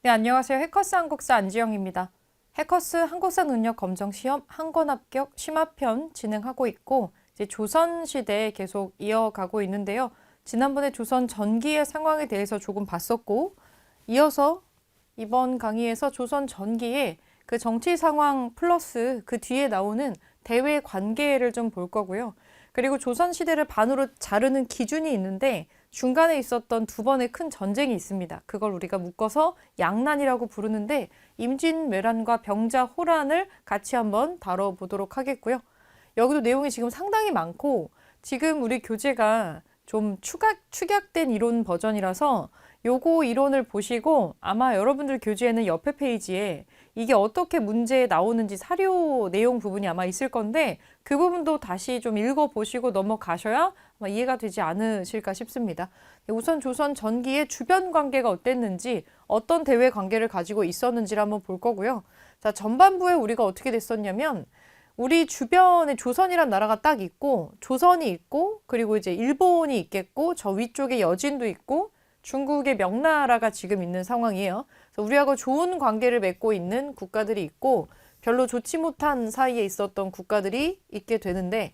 네, 안녕하세요. 해커스 한국사 안지영입니다. 해커스 한국사 능력 검정 시험 한 권 합격 심화편 진행하고 있고, 이제 조선시대에 계속 이어가고 있는데요. 지난번에 조선 전기의 상황에 대해서 조금 봤었고, 이어서 이번 강의에서 조선 전기의 그 정치 상황 플러스 그 뒤에 나오는 대외 관계를 좀 볼 거고요. 그리고 조선 시대를 반으로 자르는 기준이 있는데 중간에 있었던 두 번의 큰 전쟁이 있습니다. 그걸 우리가 묶어서 양난이라고 부르는데 임진왜란과 병자호란을 같이 한번 다뤄보도록 하겠고요. 여기도 내용이 지금 상당히 많고 지금 우리 교재가 좀 축약된 이론 버전이라서 요거 이론을 보시고 아마 여러분들 교재에는 옆에 페이지에 이게 어떻게 문제에 나오는지 사료 내용 부분이 아마 있을 건데 그 부분도 다시 좀 읽어보시고 넘어가셔야 아마 이해가 되지 않으실까 싶습니다. 우선 조선 전기의 주변 관계가 어땠는지 어떤 대외 관계를 가지고 있었는지를 한번 볼 거고요. 자, 전반부에 우리가 어떻게 됐었냐면 우리 주변에 조선이란 나라가 딱 있고 조선이 있고 그리고 이제 일본이 있겠고 저 위쪽에 여진도 있고 중국의 명나라가 지금 있는 상황이에요. 그래서 우리하고 좋은 관계를 맺고 있는 국가들이 있고 별로 좋지 못한 사이에 있었던 국가들이 있게 되는데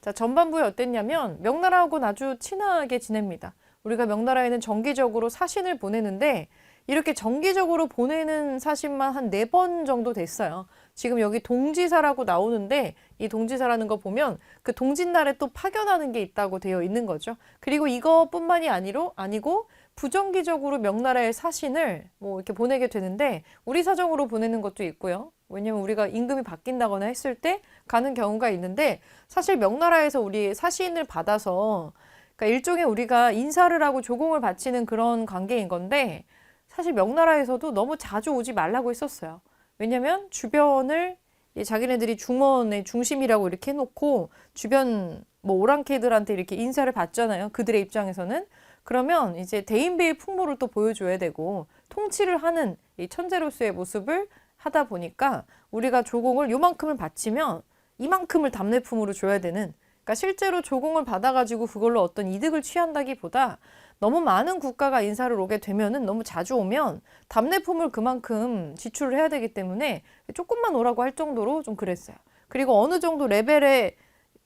자, 전반부에 어땠냐면 명나라하고는 아주 친하게 지냅니다. 우리가 명나라에는 정기적으로 사신을 보내는데 이렇게 정기적으로 보내는 사신만 한 4번 정도 됐어요. 지금 여기 동지사라고 나오는데 이 동지사라는 거 보면 그 동짓날에 또 파견하는 게 있다고 되어 있는 거죠. 그리고 이것뿐만이 아니고 부정기적으로 명나라의 사신을 뭐 이렇게 보내게 되는데 우리 사정으로 보내는 것도 있고요. 왜냐면 우리가 임금이 바뀐다거나 했을 때 가는 경우가 있는데 사실 명나라에서 우리 사신을 받아서 그러니까 일종의 우리가 인사를 하고 조공을 바치는 그런 관계인 건데 사실 명나라에서도 너무 자주 오지 말라고 했었어요. 왜냐면 주변을 자기네들이 중원의 중심이라고 이렇게 해놓고 주변 뭐 오랑캐들한테 이렇게 인사를 받잖아요. 그들의 입장에서는. 그러면 이제 대인배의 풍모를 또 보여줘야 되고 통치를 하는 이 천재로서의 모습을 하다 보니까 우리가 조공을 요만큼을 바치면 이만큼을 답례품으로 줘야 되는 그러니까 실제로 조공을 받아가지고 그걸로 어떤 이득을 취한다기보다 너무 많은 국가가 인사를 오게 되면은 너무 자주 오면 답례품을 그만큼 지출을 해야 되기 때문에 조금만 오라고 할 정도로 좀 그랬어요. 그리고 어느 정도 레벨에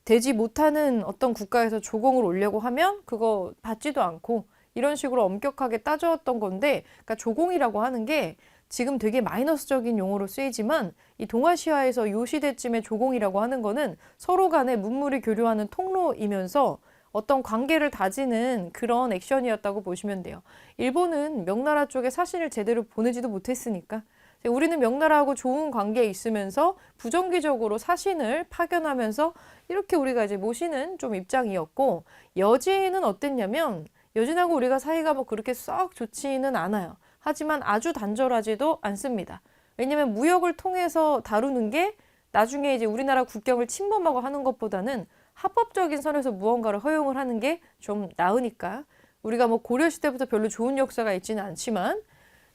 되지 못하는 어떤 국가에서 조공을 오려고 하면 그거 받지도 않고 이런 식으로 엄격하게 따져왔던 건데 그러니까 조공이라고 하는 게 지금 되게 마이너스적인 용어로 쓰이지만 이 동아시아에서 요 시대쯤에 조공이라고 하는 거는 서로 간에 문물을 교류하는 통로이면서 어떤 관계를 다지는 그런 액션이었다고 보시면 돼요. 일본은 명나라 쪽에 사신을 제대로 보내지도 못했으니까 우리는 명나라하고 좋은 관계에 있으면서 부정기적으로 사신을 파견하면서 이렇게 우리가 이제 모시는 좀 입장이었고 여진은 어땠냐면 여진하고 우리가 사이가 뭐 그렇게 썩 좋지는 않아요. 하지만 아주 단절하지도 않습니다. 왜냐면 무역을 통해서 다루는 게 나중에 이제 우리나라 국경을 침범하고 하는 것보다는 합법적인 선에서 무언가를 허용을 하는 게 좀 나으니까 우리가 뭐 고려시대부터 별로 좋은 역사가 있지는 않지만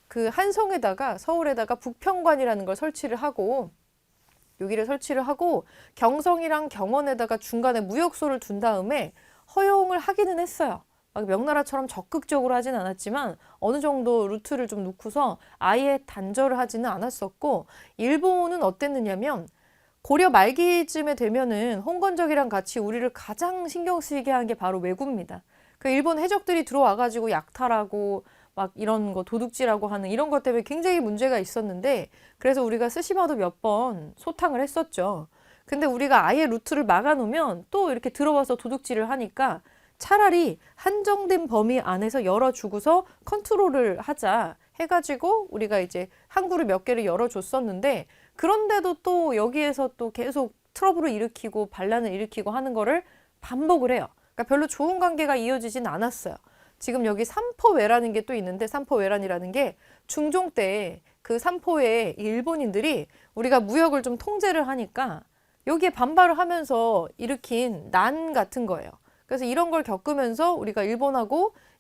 그 한성에다가 서울에다가 북평관이라는 걸 설치를 하고 여기를 설치를 하고 경성이랑 경원에다가 중간에 무역소를 둔 다음에 허용을 하기는 했어요. 막 명나라처럼 적극적으로 하진 않았지만 어느 정도 루트를 좀 놓고서 아예 단절을 하지는 않았었고 일본은 어땠느냐면 고려 말기쯤에 되면은 홍건적이랑 같이 우리를 가장 신경 쓰이게 한 게 바로 왜구입니다. 그 일본 해적들이 들어와가지고 약탈하고 막 이런 거 도둑질하고 하는 이런 것 때문에 굉장히 문제가 있었는데 그래서 우리가 스시마도 몇 번 소탕을 했었죠. 근데 우리가 아예 루트를 막아놓으면 또 이렇게 들어와서 도둑질을 하니까 차라리 한정된 범위 안에서 열어주고서 컨트롤을 하자 해가지고 우리가 이제 항구를 몇 개를 열어줬었는데 그런데도 또 여기에서 또 계속 트러블을 일으키고 반란을 일으키고 하는 거를 반복을 해요. 그러니까 별로 좋은 관계가 이어지진 않았어요. 지금 여기 삼포외라는 게 또 있는데 삼포외란이라는 게 중종 때 그 삼포의 일본인들이 우리가 무역을 좀 통제를 하니까 여기에 반발을 하면서 일으킨 난 같은 거예요. 그래서 이런 걸 겪으면서 우리가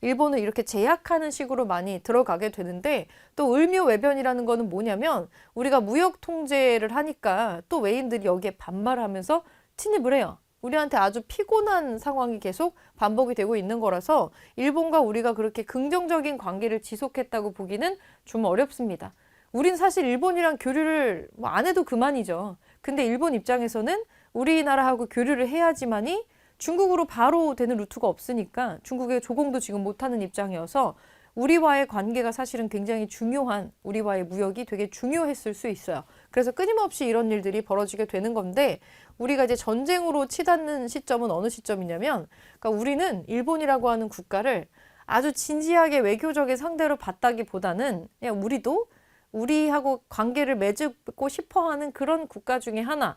일본을 이렇게 제약하는 식으로 많이 들어가게 되는데 또 을묘외변이라는 거는 뭐냐면 우리가 무역 통제를 하니까 또 외인들이 여기에 반발하면서 침입을 해요. 우리한테 아주 피곤한 상황이 계속 반복이 되고 있는 거라서 일본과 우리가 그렇게 긍정적인 관계를 지속했다고 보기는 좀 어렵습니다. 우린 사실 일본이랑 교류를 뭐 안 해도 그만이죠. 근데 일본 입장에서는 우리나라하고 교류를 해야지만이 중국으로 바로 되는 루트가 없으니까 중국에 조공도 지금 못하는 입장이어서 우리와의 관계가 사실은 굉장히 중요한, 우리와의 무역이 되게 중요했을 수 있어요. 그래서 끊임없이 이런 일들이 벌어지게 되는 건데, 우리가 이제 전쟁으로 치닫는 시점은 어느 시점이냐면, 그러니까 우리는 일본이라고 하는 국가를 아주 진지하게 외교적인 상대로 봤다기보다는 그냥 우리도 우리하고 관계를 맺고 싶어 하는 그런 국가 중에 하나,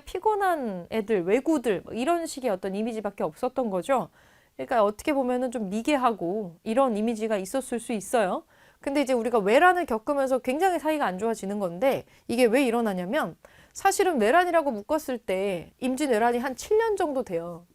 피곤한 애들, 왜구들, 이런 식의 어떤 이미지밖에 없었던 거죠. 그러니까 어떻게 보면은 좀 미개하고 이런 이미지가 있었을 수 있어요. 근데 이제 우리가 외란을 겪으면서 굉장히 사이가 안 좋아지는 건데, 이게 왜 일어나냐면 사실은 외란이라고 묶었을 때 임진왜란이 한 7년 정도 돼요.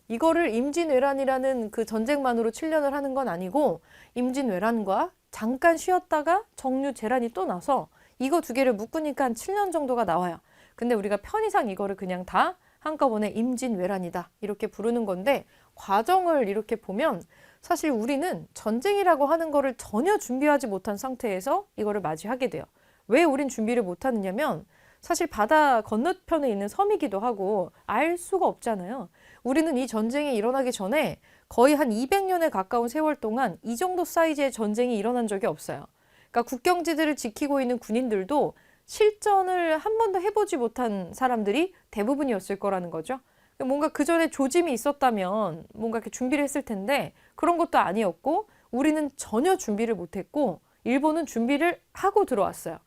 이거를 임진왜란이라는 그 전쟁만으로 7년을 하는 건 아니고, 임진왜란과 잠깐 쉬었다가 정류재란이 또 나서 이거 두 개를 묶으니까 한 7년 정도가 나와요. 근데 우리가 편의상 이거를 그냥 다 한꺼번에 임진왜란이다 이렇게 부르는 건데, 과정을 이렇게 보면 사실 우리는 전쟁이라고 하는 거를 전혀 준비하지 못한 상태에서 이거를 맞이하게 돼요. 왜 우린 준비를 못하느냐면 사실 바다 건너편에 있는 섬이기도 하고 알 수가 없잖아요. 우리는 이 전쟁이 일어나기 전에 거의 한 200년에 가까운 세월 동안 이 정도 사이즈의 전쟁이 일어난 적이 없어요. 그러니까 국경지들을 지키고 있는 군인들도 실전을 한 번도 해보지 못한 사람들이 대부분이었을 거라는 거죠. 뭔가 그 전에 조짐이 있었다면 뭔가 이렇게 준비를 했을 텐데 그런 것도 아니었고, 우리는 전혀 준비를 못했고 일본은 준비를 하고 들어왔어요.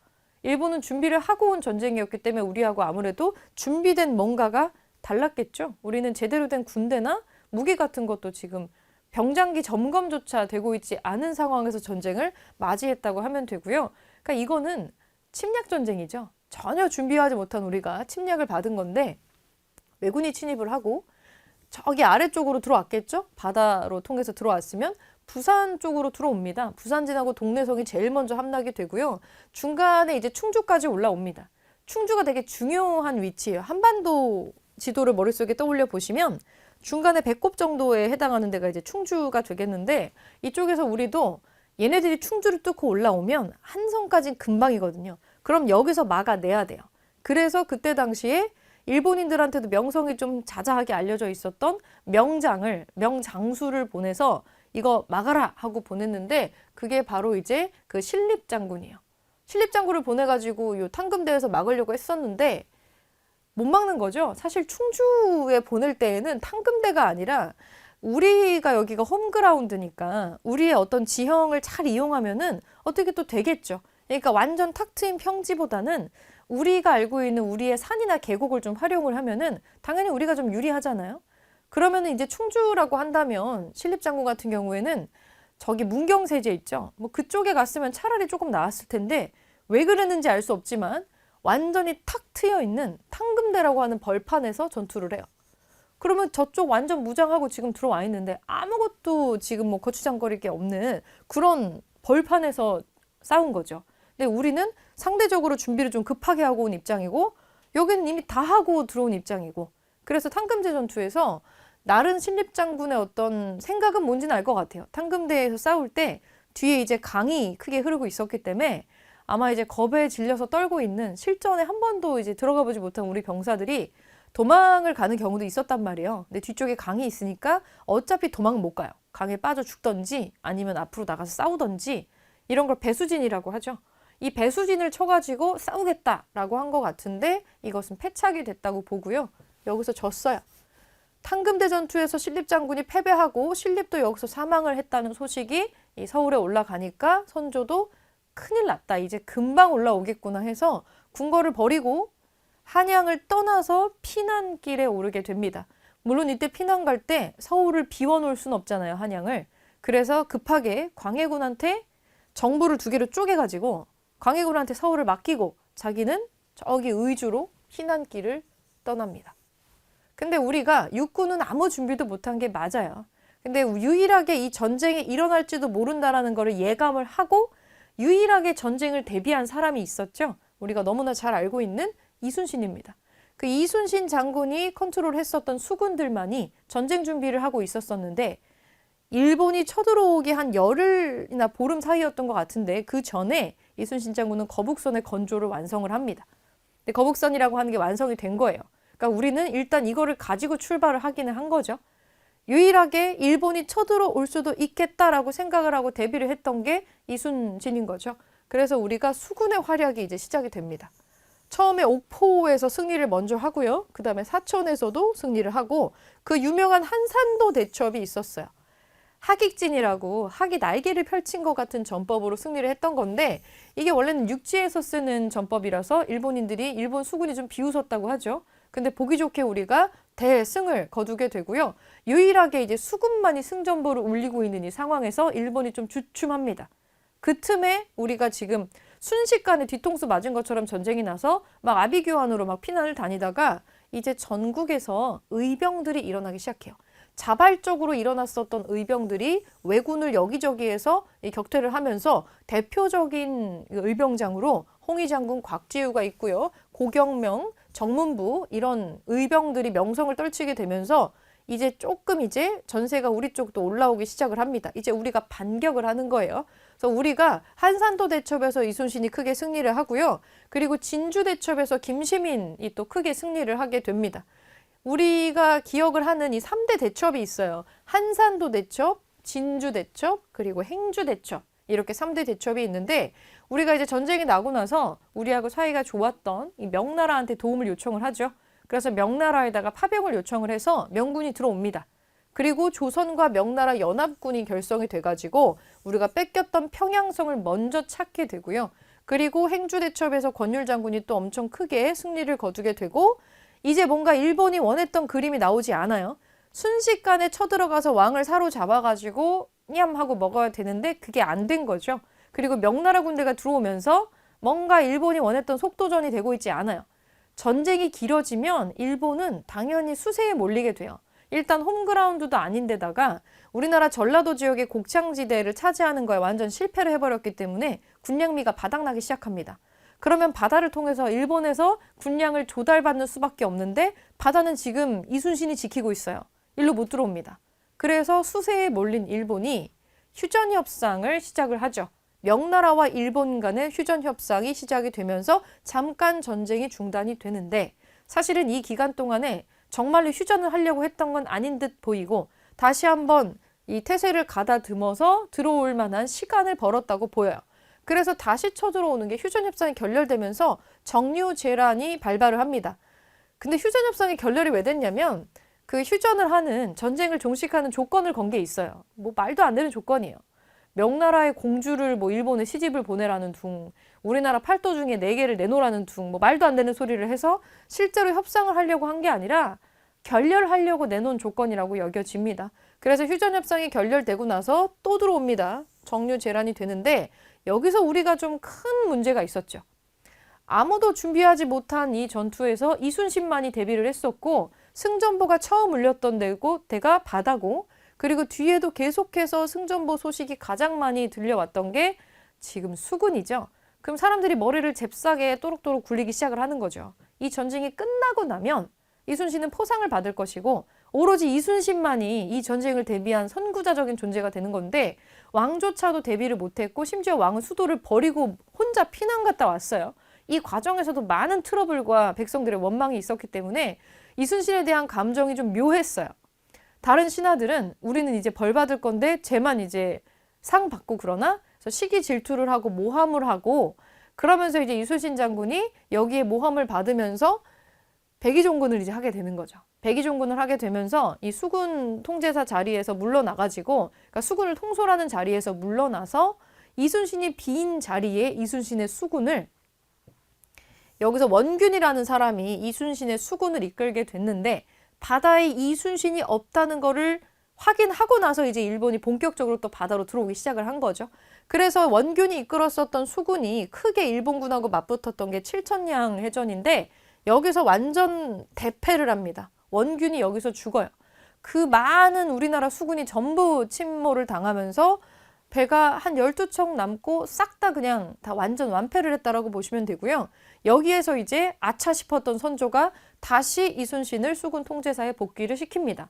일본은 준비를 하고 온 전쟁이었기 때문에 우리하고 아무래도 준비된 뭔가가 달랐겠죠. 우리는 제대로 된 군대나 무기 같은 것도 지금 병장기 점검조차 되고 있지 않은 상황에서 전쟁을 맞이했다고 하면 되고요. 그러니까 이거는 침략 전쟁이죠. 전혀 준비하지 못한 우리가 침략을 받은 건데, 왜군이 침입을 하고 저기 아래쪽으로 들어왔겠죠? 바다로 통해서 들어왔으면 부산 쪽으로 들어옵니다. 부산 지나고 동래성이 제일 먼저 함락이 되고요. 중간에 이제 충주까지 올라옵니다. 충주가 되게 중요한 위치예요. 한반도 지도를 머릿속에 떠올려 보시면 중간에 배꼽 정도에 해당하는 데가 이제 충주가 되겠는데, 이쪽에서 우리도 얘네들이 충주를 뚫고 올라오면 한성까지는 금방이거든요. 그럼 여기서 막아내야 돼요. 그래서 그때 당시에 일본인들한테도 명성이 좀 자자하게 알려져 있었던 명장수를 보내서 이거 막아라 하고 보냈는데, 그게 바로 이제 그 신립장군이에요. 신립장군을 보내가지고 요 탕금대에서 막으려고 했었는데 못 막는 거죠. 사실 충주에 보낼 때에는 탕금대가 아니라 우리가 여기가 홈그라운드니까 우리의 어떤 지형을 잘 이용하면은 어떻게 또 되겠죠. 그러니까 완전 탁 트인 평지보다는 우리가 알고 있는 우리의 산이나 계곡을 좀 활용을 하면은 당연히 우리가 좀 유리하잖아요. 그러면은 이제 충주라고 한다면 신립장군 같은 경우에는 저기 문경세제 있죠. 뭐 그쪽에 갔으면 차라리 조금 나았을 텐데 왜 그랬는지 알 수 없지만 완전히 탁 트여 있는 탕금대라고 하는 벌판에서 전투를 해요. 그러면 저쪽 완전 무장하고 지금 들어와 있는데 아무것도 지금 뭐 거추장거릴 게 없는 그런 벌판에서 싸운 거죠. 근데 우리는 상대적으로 준비를 좀 급하게 하고 온 입장이고 여기는 이미 다 하고 들어온 입장이고, 그래서 탕금대 전투에서 나른 신립장군의 어떤 생각은 뭔지는 알 것 같아요. 탕금대에서 싸울 때 뒤에 이제 강이 크게 흐르고 있었기 때문에 아마 이제 겁에 질려서 떨고 있는, 실전에 한 번도 이제 들어가 보지 못한 우리 병사들이 도망을 가는 경우도 있었단 말이에요. 근데 뒤쪽에 강이 있으니까 어차피 도망은 못 가요. 강에 빠져 죽던지 아니면 앞으로 나가서 싸우던지, 이런 걸 배수진이라고 하죠. 이 배수진을 쳐가지고 싸우겠다라고 한 것 같은데 이것은 패착이 됐다고 보고요. 여기서 졌어요. 탕금대 전투에서 신립장군이 패배하고 신립도 여기서 사망을 했다는 소식이 이 서울에 올라가니까 선조도 큰일 났다, 이제 금방 올라오겠구나 해서 궁궐을 버리고 한양을 떠나서 피난길에 오르게 됩니다. 물론 이때 피난 갈 때 서울을 비워놓을 순 없잖아요, 한양을. 그래서 급하게 광해군한테 정부를 두 개로 쪼개가지고 광해군한테 서울을 맡기고 자기는 저기 의주로 피난길을 떠납니다. 근데 우리가 육군은 아무 준비도 못한 게 맞아요. 근데 유일하게 이 전쟁이 일어날지도 모른다라는 거를 예감을 하고 유일하게 전쟁을 대비한 사람이 있었죠. 우리가 너무나 잘 알고 있는 이순신입니다. 그 이순신 장군이 컨트롤했었던 수군들만이 전쟁 준비를 하고 있었었는데 일본이 쳐들어오기 한 열흘이나 보름 사이였던 것 같은데 그 전에 이순신 장군은 거북선의 건조를 완성을 합니다. 근데 거북선이라고 하는 게 완성이 된 거예요. 그러니까 우리는 일단 이거를 가지고 출발을 하기는 한 거죠. 유일하게 일본이 쳐들어올 수도 있겠다라고 생각을 하고 대비를 했던 게 이순신인 거죠. 그래서 우리가 수군의 활약이 이제 시작이 됩니다. 처음에 옥포에서 승리를 먼저 하고요. 그 다음에 사천에서도 승리를 하고 그 유명한 한산도 대첩이 있었어요. 하깃진이라고 학이 날개를 펼친 것 같은 전법으로 승리를 했던 건데 이게 원래는 육지에서 쓰는 전법이라서 일본인들이 일본 수군이 좀 비웃었다고 하죠. 근데 보기 좋게 우리가 대승을 거두게 되고요. 유일하게 이제 수군만이 승전보를 울리고 있는 이 상황에서 일본이 좀 주춤합니다. 그 틈에 우리가 지금 순식간에 뒤통수 맞은 것처럼 전쟁이 나서 막 아비규환으로 막 피난을 다니다가 이제 전국에서 의병들이 일어나기 시작해요. 자발적으로 일어났었던 의병들이 왜군을 여기저기에서 격퇴를 하면서 대표적인 의병장으로 홍위 장군 곽지우가 있고요. 고경명, 정문부 이런 의병들이 명성을 떨치게 되면서 이제 조금 이제 전세가 우리 쪽도 올라오기 시작을 합니다. 이제 우리가 반격을 하는 거예요. 그래서 우리가 한산도 대첩에서 이순신이 크게 승리를 하고요. 그리고 진주 대첩에서 김시민이 또 크게 승리를 하게 됩니다. 우리가 기억을 하는 이 3대 대첩이 있어요. 한산도 대첩, 진주 대첩, 그리고 행주 대첩. 이렇게 3대 대첩이 있는데 우리가 이제 전쟁이 나고 나서 우리하고 사이가 좋았던 이 명나라한테 도움을 요청을 하죠. 그래서 명나라에다가 파병을 요청을 해서 명군이 들어옵니다. 그리고 조선과 명나라 연합군이 결성이 돼가지고 우리가 뺏겼던 평양성을 먼저 찾게 되고요. 그리고 행주대첩에서 권율 장군이 또 엄청 크게 승리를 거두게 되고 이제 뭔가 일본이 원했던 그림이 나오지 않아요. 순식간에 쳐들어가서 왕을 사로잡아가지고 냠 하고 먹어야 되는데 그게 안 된 거죠. 그리고 명나라 군대가 들어오면서 뭔가 일본이 원했던 속도전이 되고 있지 않아요. 전쟁이 길어지면 일본은 당연히 수세에 몰리게 돼요. 일단 홈그라운드도 아닌데다가 우리나라 전라도 지역의 곡창지대를 차지하는 거에 완전 실패를 해버렸기 때문에 군량미가 바닥나기 시작합니다. 그러면 바다를 통해서 일본에서 군량을 조달받는 수밖에 없는데 바다는 지금 이순신이 지키고 있어요. 일로 못 들어옵니다. 그래서 수세에 몰린 일본이 휴전협상을 시작을 하죠. 명나라와 일본 간의 휴전협상이 시작이 되면서 잠깐 전쟁이 중단이 되는데 사실은 이 기간 동안에 정말로 휴전을 하려고 했던 건 아닌 듯 보이고 다시 한번 이 태세를 가다듬어서 들어올 만한 시간을 벌었다고 보여요. 그래서 다시 쳐들어오는 게 휴전협상이 결렬되면서 정류재란이 발발을 합니다. 근데 휴전협상이 결렬이 왜 됐냐면 그 휴전을 하는 전쟁을 종식하는 조건을 건 게 있어요. 뭐 말도 안 되는 조건이에요. 명나라의 공주를 뭐 일본에 시집을 보내라는 둥, 우리나라 팔도 중에 4개를 내놓으라는 둥, 뭐 말도 안 되는 소리를 해서 실제로 협상을 하려고 한 게 아니라 결렬하려고 내놓은 조건이라고 여겨집니다. 그래서 휴전협상이 결렬되고 나서 또 들어옵니다. 정류재란이 되는데 여기서 우리가 좀 큰 문제가 있었죠. 아무도 준비하지 못한 이 전투에서 이순신만이 대비를 했었고 승전보가 처음 울렸던 데가 바다고 그리고 뒤에도 계속해서 승전보 소식이 가장 많이 들려왔던 게 지금 수군이죠. 그럼 사람들이 머리를 잽싸게 또록또록 굴리기 시작을 하는 거죠. 이 전쟁이 끝나고 나면 이순신은 포상을 받을 것이고 오로지 이순신만이 이 전쟁을 대비한 선구자적인 존재가 되는 건데 왕조차도 대비를 못했고 심지어 왕은 수도를 버리고 혼자 피난 갔다 왔어요. 이 과정에서도 많은 트러블과 백성들의 원망이 있었기 때문에 이순신에 대한 감정이 좀 묘했어요. 다른 신하들은 우리는 이제 벌 받을 건데 쟤만 이제 상 받고 그러나? 그래서 시기 질투를 하고 모함을 하고 그러면서 이제 이순신 장군이 여기에 모함을 받으면서 백의종군을 이제 하게 되는 거죠. 백의종군을 하게 되면서 이 수군 통제사 자리에서 물러나가지고 그러니까 수군을 통솔하는 자리에서 물러나서 이순신이 빈 자리에 이순신의 수군을 여기서 원균이라는 사람이 이순신의 수군을 이끌게 됐는데 바다에 이순신이 없다는 거를 확인하고 나서 이제 일본이 본격적으로 또 바다로 들어오기 시작을 한 거죠. 그래서 원균이 이끌었었던 수군이 크게 일본군하고 맞붙었던 게 칠천량 해전인데 여기서 완전 대패를 합니다. 원균이 여기서 죽어요. 그 많은 우리나라 수군이 전부 침몰을 당하면서 배가 한 12척 남고 싹 다 그냥 다 완전 완패를 했다라고 보시면 되고요. 여기에서 이제 아차 싶었던 선조가 다시 이순신을 수군 통제사에 복귀를 시킵니다.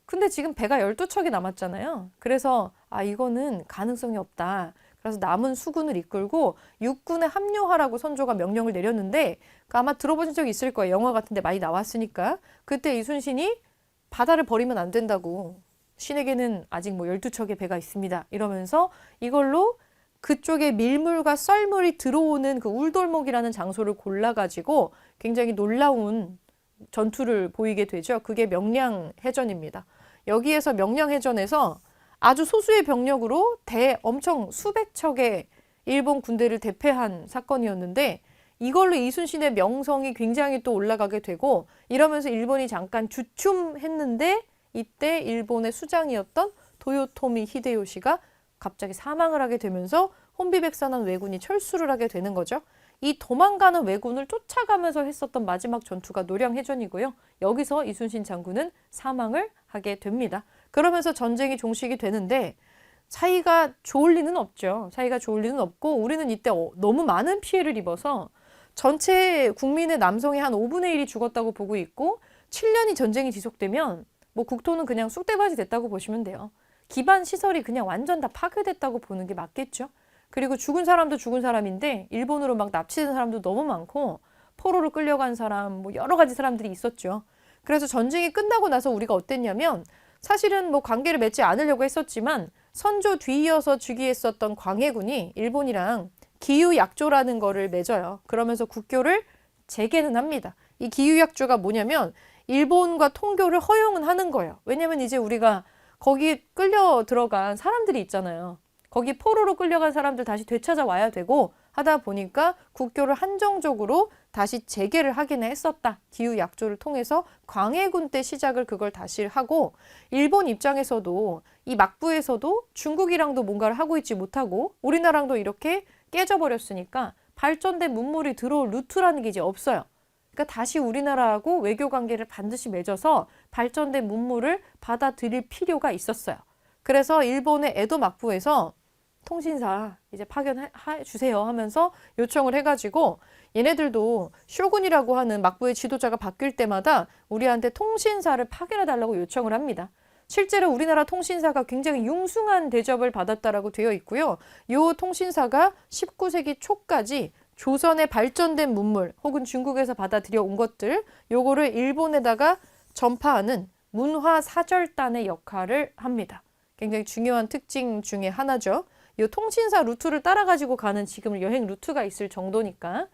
근데 지금 배가 12척이 남았잖아요. 그래서 이거는 가능성이 없다. 그래서 남은 수군을 이끌고 육군에 합류하라고 선조가 명령을 내렸는데 아마 들어보신 적 있을 거예요. 영화 같은 데 많이 나왔으니까. 그때 이순신이 바다를 버리면 안 된다고. 신에게는 아직 12척의 배가 있습니다. 이러면서 이걸로 그쪽에 밀물과 썰물이 들어오는 그 울돌목이라는 장소를 골라가지고 굉장히 놀라운 전투를 보이게 되죠. 그게 명량해전입니다. 여기에서 명량해전에서 아주 소수의 병력으로 엄청 수백 척의 일본 군대를 대패한 사건이었는데 이걸로 이순신의 명성이 굉장히 또 올라가게 되고 이러면서 일본이 잠깐 주춤했는데 이때 일본의 수장이었던 도요토미 히데요시가 갑자기 사망을 하게 되면서 혼비백산한 왜군이 철수를 하게 되는 거죠. 이 도망가는 왜군을 쫓아가면서 했었던 마지막 전투가 노량해전이고요. 여기서 이순신 장군은 사망을 하게 됩니다. 그러면서 전쟁이 종식이 되는데 사이가 좋을 리는 없죠. 사이가 좋을 리는 없고 우리는 이때 너무 많은 피해를 입어서 전체 국민의 남성의 한 5분의 1이 죽었다고 보고 있고 7년이 전쟁이 지속되면 국토는 그냥 쑥대밭이 됐다고 보시면 돼요. 기반 시설이 그냥 완전 다 파괴됐다고 보는 게 맞겠죠. 그리고 죽은 사람도 죽은 사람인데 일본으로 막 납치된 사람도 너무 많고 포로로 끌려간 사람 여러 가지 사람들이 있었죠. 그래서 전쟁이 끝나고 나서 우리가 어땠냐면 사실은 관계를 맺지 않으려고 했었지만 선조 뒤이어서 즉위했었던 광해군이 일본이랑 기유약조라는 거를 맺어요. 그러면서 국교를 재개는 합니다. 이 기유약조가 뭐냐면 일본과 통교를 허용은 하는 거예요. 왜냐면 이제 우리가 거기 끌려 들어간 사람들이 있잖아요. 거기 포로로 끌려간 사람들 다시 되찾아와야 되고 하다 보니까 국교를 한정적으로 다시 재개를 하기는 했었다. 기후약조를 통해서 광해군 때 시작을 그걸 다시 하고 일본 입장에서도 이 막부에서도 중국이랑도 뭔가를 하고 있지 못하고 우리나라랑도 이렇게 깨져버렸으니까 발전된 문물이 들어올 루트라는 게 이제 없어요. 그러니까 다시 우리나라하고 외교 관계를 반드시 맺어서 발전된 문물을 받아들일 필요가 있었어요. 그래서 일본의 에도 막부에서 통신사 이제 파견해 주세요 하면서 요청을 해가지고 얘네들도 쇼군이라고 하는 막부의 지도자가 바뀔 때마다 우리한테 통신사를 파견해 달라고 요청을 합니다. 실제로 우리나라 통신사가 굉장히 융숭한 대접을 받았다라고 되어 있고요. 이 통신사가 19세기 초까지 조선의 발전된 문물 혹은 중국에서 받아들여 온 것들 요거를 일본에다가 전파하는 문화사절단의 역할을 합니다. 굉장히 중요한 특징 중에 하나죠. 이 통신사 루트를 따라가지고 가는 지금 여행 루트가 있을 정도니까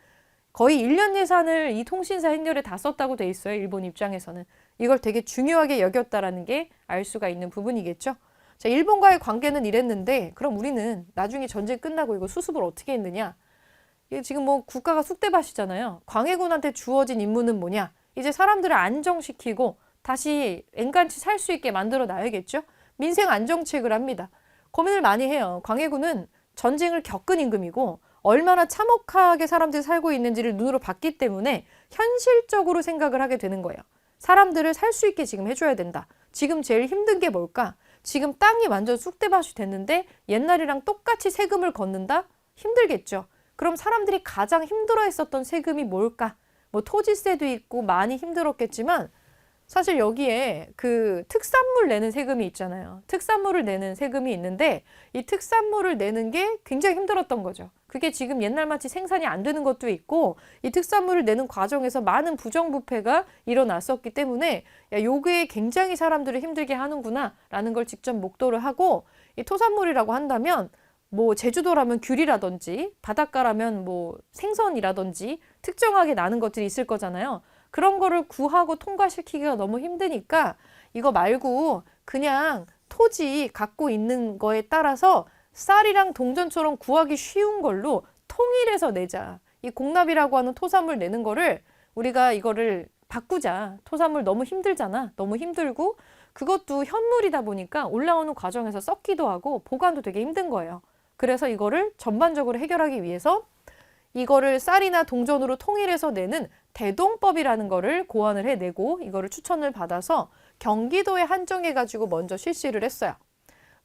거의 1년 예산을 이 통신사 행렬에 다 썼다고 돼 있어요. 일본 입장에서는. 이걸 되게 중요하게 여겼다라는 게 알 수가 있는 부분이겠죠. 자, 일본과의 관계는 이랬는데 그럼 우리는 나중에 전쟁 끝나고 이거 수습을 어떻게 했느냐. 이게 지금 국가가 쑥대밭이잖아요. 광해군한테 주어진 임무는 뭐냐. 이제 사람들을 안정시키고 다시 엔간치 살 수 있게 만들어 놔야겠죠. 민생 안정책을 합니다. 고민을 많이 해요. 광해군은 전쟁을 겪은 임금이고 얼마나 참혹하게 사람들이 살고 있는지를 눈으로 봤기 때문에 현실적으로 생각을 하게 되는 거예요. 사람들을 살 수 있게 지금 해줘야 된다. 지금 제일 힘든 게 뭘까? 지금 땅이 완전 쑥대밭이 됐는데 옛날이랑 똑같이 세금을 걷는다? 힘들겠죠. 그럼 사람들이 가장 힘들어했었던 세금이 뭘까? 토지세도 있고 많이 힘들었겠지만 사실 여기에 그 특산물 내는 세금이 있잖아요. 특산물을 내는 세금이 있는데 이 특산물을 내는 게 굉장히 힘들었던 거죠. 그게 지금 옛날같이 생산이 안 되는 것도 있고 이 특산물을 내는 과정에서 많은 부정부패가 일어났었기 때문에 요게 굉장히 사람들을 힘들게 하는구나 라는 걸 직접 목도를 하고 이 토산물이라고 한다면 제주도라면 귤이라든지 바닷가라면 생선이라든지 특정하게 나는 것들이 있을 거잖아요. 그런 거를 구하고 통과시키기가 너무 힘드니까 이거 말고 그냥 토지 갖고 있는 거에 따라서 쌀이랑 동전처럼 구하기 쉬운 걸로 통일해서 내자. 이 공납이라고 하는 토산물 내는 거를 우리가 이거를 바꾸자. 토산물 너무 힘들잖아. 너무 힘들고 그것도 현물이다 보니까 올라오는 과정에서 썩기도 하고 보관도 되게 힘든 거예요. 그래서 이거를 전반적으로 해결하기 위해서 이거를 쌀이나 동전으로 통일해서 내는 대동법이라는 거를 고안을 해내고 이거를 추천을 받아서 경기도에 한정해가지고 먼저 실시를 했어요.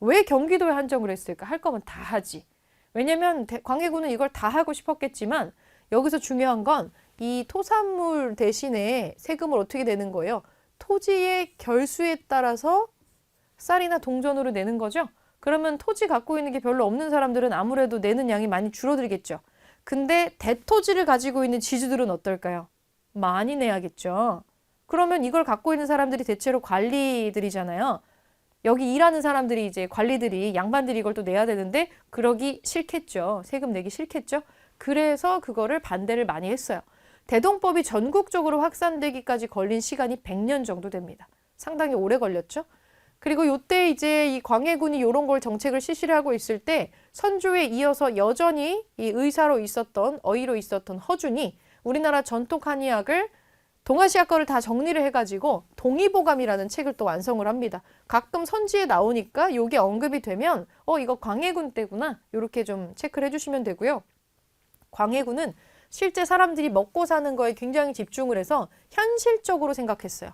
왜 경기도에 한정을 했을까? 할 거면 다 하지. 왜냐면 광해군은 이걸 다 하고 싶었겠지만 여기서 중요한 건 이 토산물 대신에 세금을 어떻게 내는 거예요? 토지의 결수에 따라서 쌀이나 동전으로 내는 거죠. 그러면 토지 갖고 있는 게 별로 없는 사람들은 아무래도 내는 양이 많이 줄어들겠죠. 근데 대토지를 가지고 있는 지주들은 어떨까요? 많이 내야겠죠. 그러면 이걸 갖고 있는 사람들이 대체로 관리들이잖아요. 여기 일하는 사람들이 이제 관리들이 양반들이 이걸 또 내야 되는데 그러기 싫겠죠. 세금 내기 싫겠죠. 그래서 그거를 반대를 많이 했어요. 대동법이 전국적으로 확산되기까지 걸린 시간이 100년 정도 됩니다. 상당히 오래 걸렸죠. 그리고 요때 이제 이 광해군이 이런 걸 정책을 실시를 하고 있을 때 선조에 이어서 여전히 이 의사로 있었던 어의로 있었던 허준이 우리나라 전통 한의학을 동아시아 거를 다 정리를 해가지고 동의보감이라는 책을 또 완성을 합니다. 가끔 선지에 나오니까 요게 언급이 되면 이거 광해군 때구나 이렇게 좀 체크를 해주시면 되고요. 광해군은 실제 사람들이 먹고 사는 거에 굉장히 집중을 해서 현실적으로 생각했어요.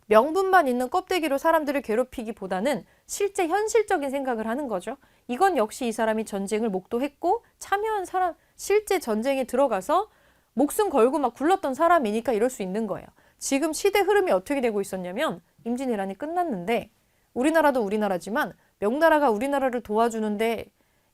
명분만 있는 껍데기로 사람들을 괴롭히기보다는 실제 현실적인 생각을 하는 거죠. 이건 역시 이 사람이 전쟁을 목도했고 참여한 사람, 실제 전쟁에 들어가서 목숨 걸고 막 굴렀던 사람이니까 이럴 수 있는 거예요. 지금 시대 흐름이 어떻게 되고 있었냐면 임진왜란이 끝났는데 우리나라도 우리나라지만 명나라가 우리나라를 도와주는데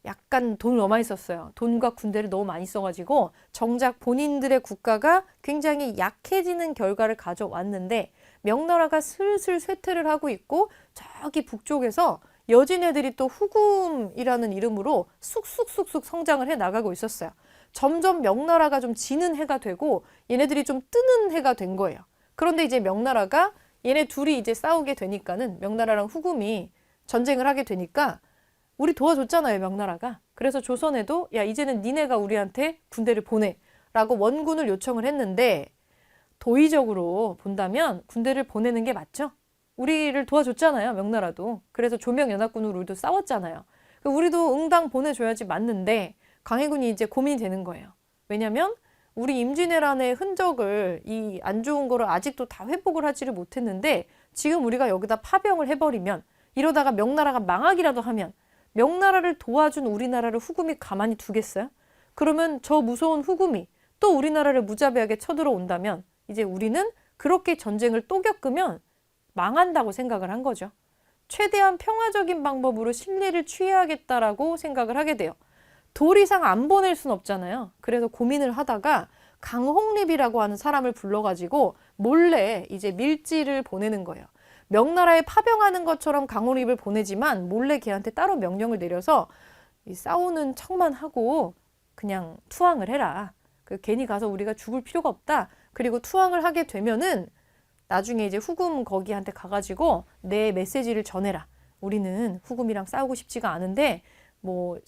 약간 돈을 너무 많이 썼어요. 돈과 군대를 너무 많이 써가지고 정작 본인들의 국가가 굉장히 약해지는 결과를 가져왔는데 명나라가 슬슬 쇠퇴를 하고 있고 저기 북쪽에서 여진 애들이 또 후금이라는 이름으로 쑥쑥쑥쑥 성장을 해 나가고 있었어요. 점점 명나라가 좀 지는 해가 되고 얘네들이 좀 뜨는 해가 된 거예요. 그런데 이제 명나라가 얘네 둘이 이제 싸우게 되니까는 명나라랑 후금이 전쟁을 하게 되니까 우리 도와줬잖아요, 명나라가. 그래서 조선에도 야, 이제는 니네가 우리한테 군대를 보내 라고 원군을 요청을 했는데 도의적으로 본다면 군대를 보내는 게 맞죠? 우리를 도와줬잖아요, 명나라도. 그래서 조명연합군으로 우리도 싸웠잖아요. 우리도 응당 보내줘야지 맞는데 광해군이 이제 고민이 되는 거예요. 왜냐면 우리 임진왜란의 흔적을 이 안 좋은 거를 아직도 다 회복을 하지를 못했는데 지금 우리가 여기다 파병을 해버리면 이러다가 명나라가 망하기라도 하면 명나라를 도와준 우리나라를 후금이 가만히 두겠어요? 그러면 저 무서운 후금이 또 우리나라를 무자비하게 쳐들어온다면 이제 우리는 그렇게 전쟁을 또 겪으면 망한다고 생각을 한 거죠. 최대한 평화적인 방법으로 신뢰를 취해야겠다라고 생각을 하게 돼요. 돌 이상 안 보낼 순 없잖아요. 그래서 고민을 하다가 강홍립이라고 하는 사람을 불러가지고 몰래 이제 밀지를 보내는 거예요. 명나라에 파병하는 것처럼 강홍립을 보내지만 몰래 걔한테 따로 명령을 내려서 이 싸우는 척만 하고 그냥 투항을 해라. 괜히 가서 우리가 죽을 필요가 없다. 그리고 투항을 하게 되면은 나중에 이제 후금 거기한테 가가지고 내 메시지를 전해라. 우리는 후금이랑 싸우고 싶지가 않은데 뭐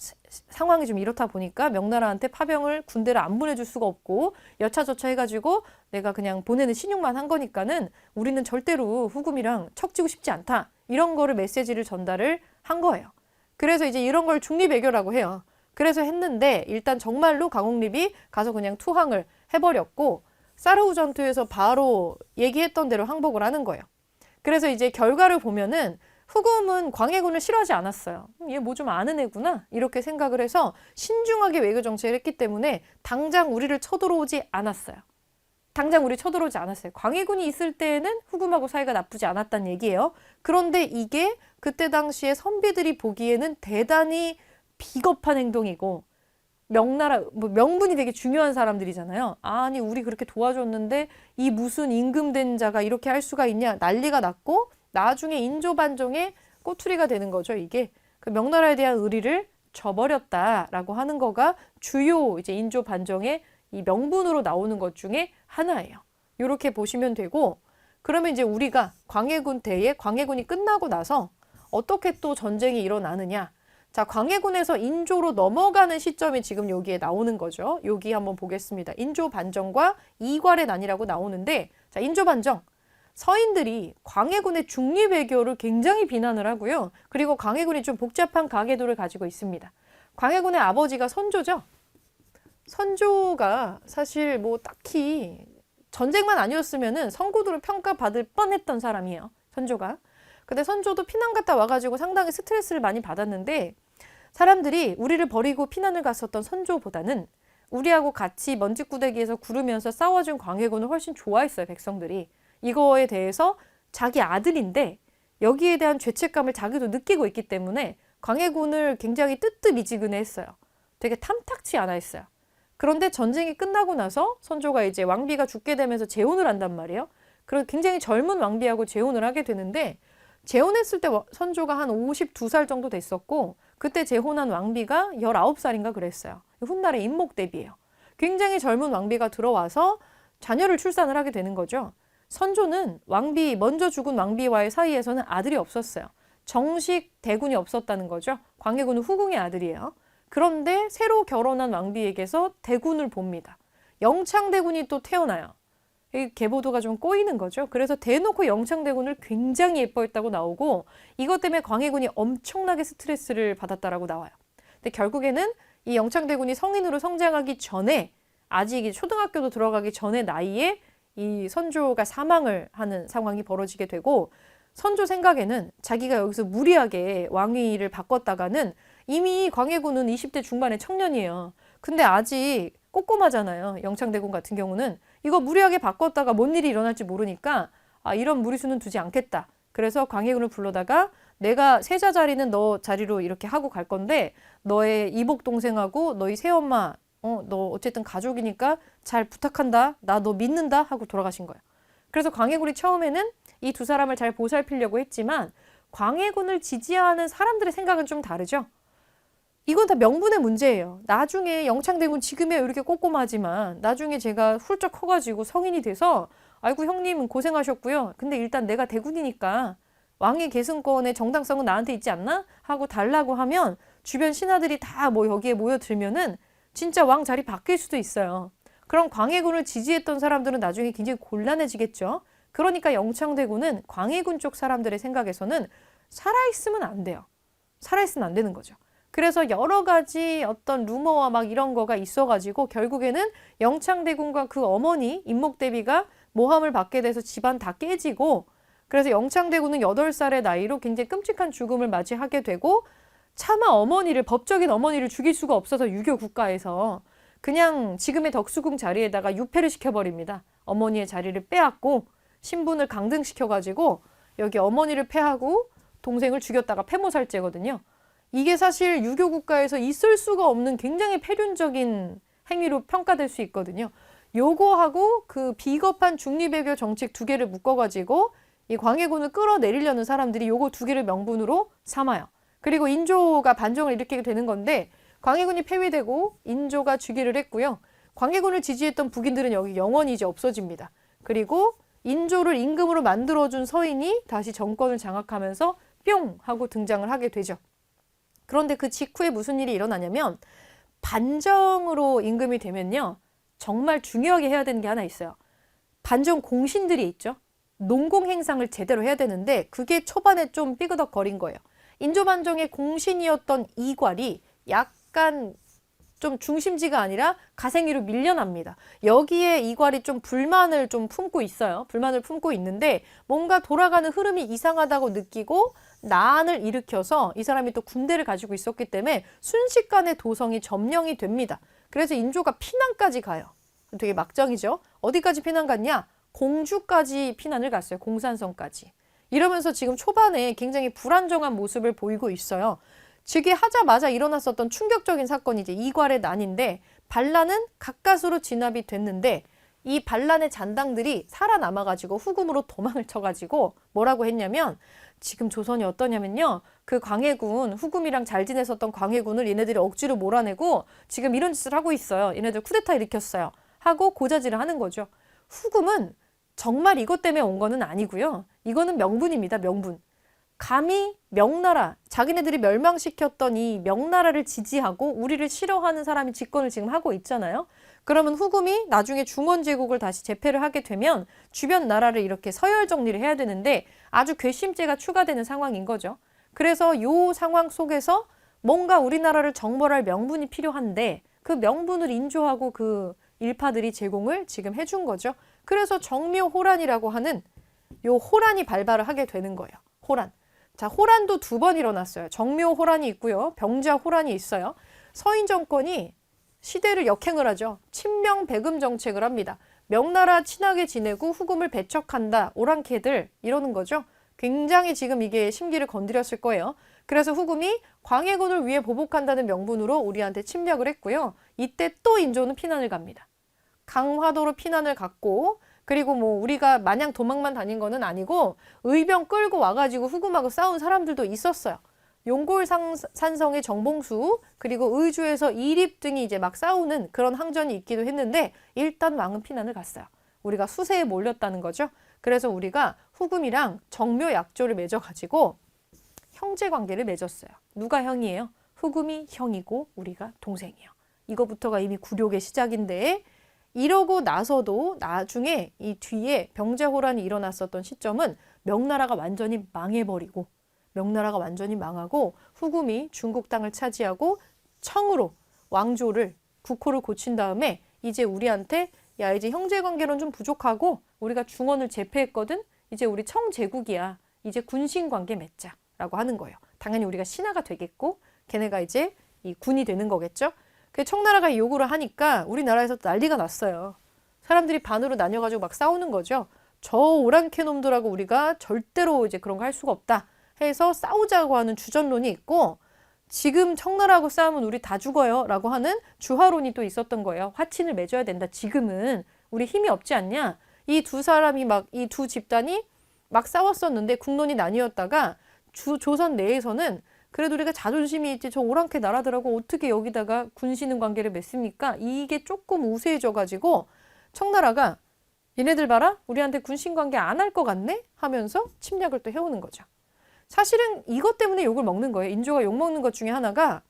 상황이 좀 이렇다 보니까 명나라한테 파병을 군대를 안 보내줄 수가 없고 여차저차 해가지고 내가 그냥 보내는 신용만 한 거니까는 우리는 절대로 후금이랑 척지고 싶지 않다. 이런 거를 메시지를 전달을 한 거예요. 그래서 이제 이런 걸 중립외교라고 해요. 그래서 했는데 일단 정말로 강홍립이 가서 그냥 투항을 해버렸고 사르후 전투에서 바로 얘기했던 대로 항복을 하는 거예요. 그래서 이제 결과를 보면은 후금은 광해군을 싫어하지 않았어요. 얘 뭐 좀 아는 애구나 이렇게 생각을 해서 신중하게 외교 정책을 했기 때문에 당장 우리를 쳐들어오지 않았어요. 당장 우리 쳐들어오지 않았어요. 광해군이 있을 때에는 후금하고 사이가 나쁘지 않았다는 얘기예요. 그런데 이게 그때 당시에 선비들이 보기에는 대단히 비겁한 행동이고 명나라, 명분이 되게 중요한 사람들이잖아요. 아니 우리 그렇게 도와줬는데 이 무슨 임금된 자가 이렇게 할 수가 있냐 난리가 났고 나중에 인조반정의 꼬투리가 되는 거죠. 이게 그 명나라에 대한 의리를 저버렸다라고 하는 거가 주요 이제 인조반정의 이 명분으로 나오는 것 중에 하나예요. 이렇게 보시면 되고 그러면 이제 우리가 광해군 때에 광해군이 끝나고 나서 어떻게 또 전쟁이 일어나느냐. 자, 광해군에서 인조로 넘어가는 시점이 지금 여기에 나오는 거죠. 여기 한번 보겠습니다. 인조반정과 이괄의 난이라고 나오는데 자, 인조반정. 서인들이 광해군의 중립외교를 굉장히 비난을 하고요. 그리고 광해군이 좀 복잡한 가계도를 가지고 있습니다. 광해군의 아버지가 선조죠. 선조가 사실 뭐 딱히 전쟁만 아니었으면은 선구도를 평가받을 뻔했던 사람이에요. 선조가. 근데 선조도 피난 갔다 와가지고 상당히 스트레스를 많이 받았는데 사람들이 우리를 버리고 피난을 갔었던 선조보다는 우리하고 같이 먼지구대기에서 구르면서 싸워준 광해군을 훨씬 좋아했어요, 백성들이. 이거에 대해서 자기 아들인데 여기에 대한 죄책감을 자기도 느끼고 있기 때문에 광해군을 굉장히 뜨뜻미지근해 했어요. 되게 탐탁치 않아 했어요. 그런데 전쟁이 끝나고 나서 선조가 이제 왕비가 죽게 되면서 재혼을 한단 말이에요. 그리고 굉장히 젊은 왕비하고 재혼을 하게 되는데 재혼했을 때 선조가 한 52살 정도 됐었고 그때 재혼한 왕비가 19살인가 그랬어요. 훗날의 임목대비예요. 굉장히 젊은 왕비가 들어와서 자녀를 출산을 하게 되는 거죠. 선조는 먼저 죽은 왕비와의 사이에서는 아들이 없었어요. 정식 대군이 없었다는 거죠. 광해군은 후궁의 아들이에요. 그런데 새로 결혼한 왕비에게서 대군을 봅니다. 영창대군이 또 태어나요. 이 계보도가 좀 꼬이는 거죠. 그래서 대놓고 영창대군을 굉장히 예뻐했다고 나오고 이것 때문에 광해군이 엄청나게 스트레스를 받았다라고 나와요. 근데 결국에는 이 영창대군이 성인으로 성장하기 전에 아직 초등학교도 들어가기 전에 나이에 이 선조가 사망을 하는 상황이 벌어지게 되고 선조 생각에는 자기가 여기서 무리하게 왕위를 바꿨다가는 이미 광해군은 20대 중반의 청년이에요. 근데 아직 꼬꼬마잖아요. 영창대군 같은 경우는 이거 무리하게 바꿨다가 뭔 일이 일어날지 모르니까 이런 무리수는 두지 않겠다. 그래서 광해군을 불러다가 내가 세자 자리는 너 자리로 이렇게 하고 갈 건데 너의 이복 동생하고 너희 새엄마 너 어쨌든 가족이니까 잘 부탁한다. 나 너 믿는다 하고 돌아가신 거예요. 그래서 광해군이 처음에는 이 두 사람을 잘 보살피려고 했지만 광해군을 지지하는 사람들의 생각은 좀 다르죠. 이건 다 명분의 문제예요. 나중에 영창대군 지금이야 이렇게 꼼꼼하지만 나중에 제가 훌쩍 커가지고 성인이 돼서 아이고 형님은 고생하셨고요. 근데 일단 내가 대군이니까 왕의 계승권의 정당성은 나한테 있지 않나? 하고 달라고 하면 주변 신하들이 다 여기에 모여들면은 진짜 왕 자리 바뀔 수도 있어요. 그럼 광해군을 지지했던 사람들은 나중에 굉장히 곤란해지겠죠. 그러니까 영창대군은 광해군 쪽 사람들의 생각에서는 살아있으면 안 돼요. 살아있으면 안 되는 거죠. 그래서 여러 가지 어떤 루머와 막 이런 거가 있어가지고 결국에는 영창대군과 그 어머니 임목대비가 모함을 받게 돼서 집안 다 깨지고 그래서 영창대군은 8살의 나이로 굉장히 끔찍한 죽음을 맞이하게 되고 차마 법적인 어머니를 죽일 수가 없어서 유교 국가에서 그냥 지금의 덕수궁 자리에다가 유패를 시켜버립니다. 어머니의 자리를 빼앗고 신분을 강등시켜가지고 여기 어머니를 패하고 동생을 죽였다가 패모살죄거든요. 이게 사실 유교 국가에서 있을 수가 없는 굉장히 폐륜적인 행위로 평가될 수 있거든요. 요거하고 그 비겁한 중리배교 정책 2개를 묶어가지고 이 광해군을 끌어내리려는 사람들이 요거 2개를 명분으로 삼아요. 그리고 인조가 반정을 일으키게 되는 건데 광해군이 폐위되고 인조가 즉위를 했고요. 광해군을 지지했던 북인들은 여기 영원히 이제 없어집니다. 그리고 인조를 임금으로 만들어준 서인이 다시 정권을 장악하면서 뿅 하고 등장을 하게 되죠. 그런데 그 직후에 무슨 일이 일어나냐면 반정으로 임금이 되면요. 정말 중요하게 해야 되는 게 하나 있어요. 반정 공신들이 있죠. 농공 행상을 제대로 해야 되는데 그게 초반에 좀 삐그덕거린 거예요. 인조반정의 공신이었던 이괄이 약간 좀 중심지가 아니라 가생위로 밀려납니다. 여기에 이괄이 좀 불만을 좀 품고 있어요. 불만을 품고 있는데 뭔가 돌아가는 흐름이 이상하다고 느끼고 난을 일으켜서 이 사람이 또 군대를 가지고 있었기 때문에 순식간에 도성이 점령이 됩니다. 그래서 인조가 피난까지 가요. 되게 막장이죠. 어디까지 피난 갔냐? 공주까지 피난을 갔어요. 공산성까지. 이러면서 지금 초반에 굉장히 불안정한 모습을 보이고 있어요. 즉위하자마자 일어났었던 충격적인 사건이 이제 이괄의 난인데 반란은 가까스로 진압이 됐는데 이 반란의 잔당들이 살아남아가지고 후금으로 도망을 쳐가지고 뭐라고 했냐면 지금 조선이 어떠냐면요. 그 광해군, 후금이랑 잘 지냈었던 광해군을 얘네들이 억지로 몰아내고 지금 이런 짓을 하고 있어요. 얘네들 쿠데타 일으켰어요. 하고 고자질을 하는 거죠. 후금은 정말 이것 때문에 온 거는 아니고요. 이거는 명분입니다. 명분. 감히 명나라, 자기네들이 멸망시켰던 이 명나라를 지지하고 우리를 싫어하는 사람이 집권을 지금 하고 있잖아요. 그러면 후금이 나중에 중원제국을 다시 재패를 하게 되면 주변 나라를 이렇게 서열 정리를 해야 되는데 아주 괘씸죄가 추가되는 상황인 거죠. 그래서 이 상황 속에서 뭔가 우리나라를 정벌할 명분이 필요한데 그 명분을 인조하고 그 일파들이 제공을 지금 해준 거죠. 그래서 정묘호란이라고 하는 요 호란이 발발을 하게 되는 거예요. 호란. 자, 호란도 두 번 일어났어요. 정묘 호란이 있고요. 병자 호란이 있어요. 서인 정권이 시대를 역행을 하죠. 친명 배금 정책을 합니다. 명나라 친하게 지내고 후금을 배척한다. 오랑캐들 이러는 거죠. 굉장히 지금 이게 심기를 건드렸을 거예요. 그래서 후금이 광해군을 위해 보복한다는 명분으로 우리한테 침략을 했고요. 이때 또 인조는 피난을 갑니다. 강화도로 피난을 갔고, 그리고 뭐 우리가 마냥 도망만 다닌 거는 아니고 의병 끌고 와가지고 후금하고 싸운 사람들도 있었어요. 용골산성의 정봉수, 그리고 의주에서 이립 등이 이제 막 싸우는 그런 항전이 있기도 했는데 일단 왕은 피난을 갔어요. 우리가 수세에 몰렸다는 거죠. 그래서 우리가 후금이랑 정묘 약조를 맺어가지고 형제 관계를 맺었어요. 누가 형이에요? 후금이 형이고 우리가 동생이에요. 이거부터가 이미 굴욕의 시작인데, 이러고 나서도 나중에 이 뒤에 병자호란이 일어났었던 시점은 명나라가 완전히 망해버리고, 명나라가 완전히 망하고 후금이 중국 땅을 차지하고 청으로 왕조를 국호를 고친 다음에 이제 우리한테 야, 이제 형제관계는 좀 부족하고 우리가 중원을 제패했거든. 이제 우리 청제국이야. 이제 군신관계 맺자라고 하는 거예요. 당연히 우리가 신하가 되겠고 걔네가 이제 이 군이 되는 거겠죠. 그 청나라가 이 요구를 하니까 우리나라에서 난리가 났어요. 사람들이 반으로 나뉘어가지고 막 싸우는 거죠. 저 오랑캐 놈들하고 우리가 절대로 이제 그런 거 할 수가 없다 해서 싸우자고 하는 주전론이 있고, 지금 청나라하고 싸우면 우리 다 죽어요 라고 하는 주화론이 또 있었던 거예요. 화친을 맺어야 된다. 지금은 우리 힘이 없지 않냐. 이 두 사람이 막 이 두 집단이 막 싸웠었는데 국론이 나뉘었다가 조선 내에서는 그래도 우리가 자존심이 있지 저 오랑캐 나라들하고 어떻게 여기다가 군신은 관계를 맺습니까? 이게 조금 우세해져가지고 청나라가 얘네들 봐라 우리한테 군신 관계 안 할 것 같네 하면서 침략을 또 해오는 거죠. 사실은 이것 때문에 욕을 먹는 거예요. 인조가 욕 먹는 것 중에 하나가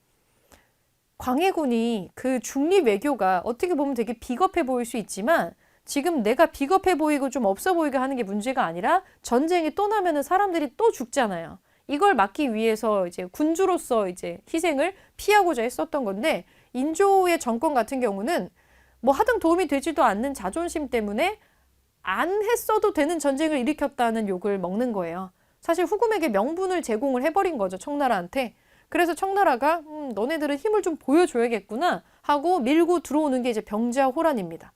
광해군이 그 중립 외교가 어떻게 보면 되게 비겁해 보일 수 있지만 지금 내가 비겁해 보이고 좀 없어 보이게 하는 게 문제가 아니라 전쟁이 또 나면은 사람들이 또 죽잖아요. 이걸 막기 위해서 이제 군주로서 이제 희생을 피하고자 했었던 건데, 인조의 정권 같은 경우는 뭐 하등 도움이 되지도 않는 자존심 때문에 안 했어도 되는 전쟁을 일으켰다는 욕을 먹는 거예요. 사실 후금에게 명분을 제공을 해버린 거죠, 청나라한테. 그래서 청나라가 너네들은 힘을 좀 보여줘야겠구나 하고 밀고 들어오는 게 이제 병자호란입니다.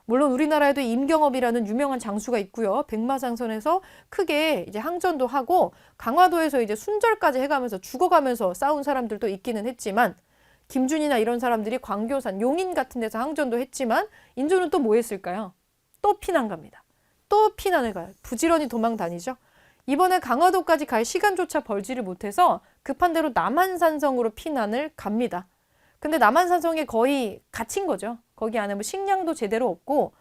물론 우리나라에도 임경업이라는 유명한 장수가 있고요. 백마장선에서 크게 이제 항전도 하고 강화도에서 이제 순절까지 해가면서 죽어가면서 싸운 사람들도 있기는 했지만, 김준이나 이런 사람들이 광교산, 용인 같은 데서 항전도 했지만 인조는 또 뭐 했을까요? 또 피난 갑니다. 또 피난을 가요. 부지런히 도망 다니죠. 이번에 강화도까지 갈 시간조차 벌지를 못해서 급한 대로 남한산성으로 피난을 갑니다. 근데 남한산성에 거의 갇힌 거죠. 거기 안에 뭐 식량도 제대로 없고